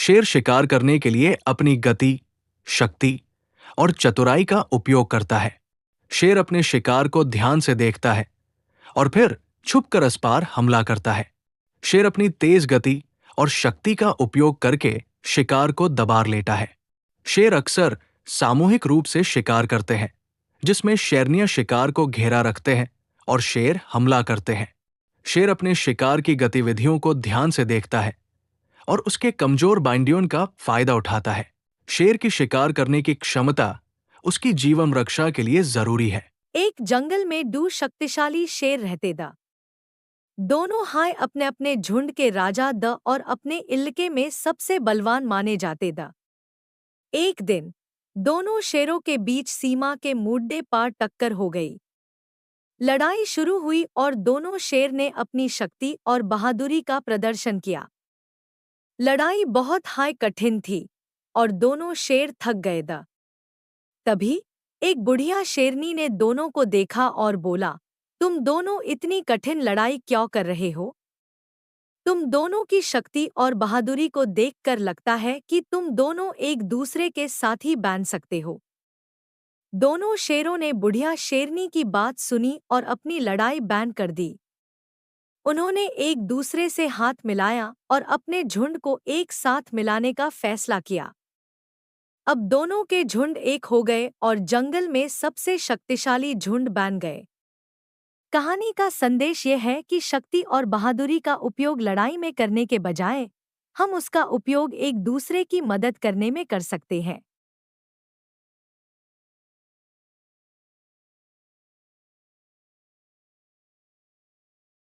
शेर शिकार करने के लिए अपनी गति, शक्ति और चतुराई का उपयोग करता है। शेर अपने शिकार को ध्यान से देखता है और फिर छुपकर इस पार हमला करता है। शेर अपनी तेज गति और शक्ति का उपयोग करके शिकार को दबार लेता है। शेर अक्सर सामूहिक रूप से शिकार करते हैं, जिसमें शेरनियां शिकार को घेरा रखते हैं और शेर हमला करते हैं। शेर अपने शिकार की गतिविधियों को ध्यान से देखता है और उसके कमजोर बाइंडियों का फायदा उठाता है। शेर की शिकार करने की क्षमता उसकी जीवन रक्षा के लिए जरूरी है। एक जंगल में दो शक्तिशाली शेर रहते थे। दोनों हाय अपने अपने झुंड के राजा द और अपने इलाके में सबसे बलवान माने जाते थे। एक दिन दोनों शेरों के बीच सीमा के मुद्दे पर टक्कर हो गई। लड़ाई शुरू हुई और दोनों शेर ने अपनी शक्ति और बहादुरी का प्रदर्शन किया। लड़ाई बहुत हाय कठिन थी और दोनों शेर थक गए थे। तभी एक बुढ़िया शेरनी ने दोनों को देखा और बोला, तुम दोनों इतनी कठिन लड़ाई क्यों कर रहे हो? तुम दोनों की शक्ति और बहादुरी को देखकर लगता है कि तुम दोनों एक दूसरे के साथी बन सकते हो। दोनों शेरों ने बुढ़िया शेरनी की बात सुनी और अपनी लड़ाई बंद कर दी। उन्होंने एक दूसरे से हाथ मिलाया और अपने झुंड को एक साथ मिलाने का फैसला किया। अब दोनों के झुंड एक हो गए और जंगल में सबसे शक्तिशाली झुंड बन गए। कहानी का संदेश यह है कि शक्ति और बहादुरी का उपयोग लड़ाई में करने के बजाय हम उसका उपयोग एक दूसरे की मदद करने में कर सकते हैं।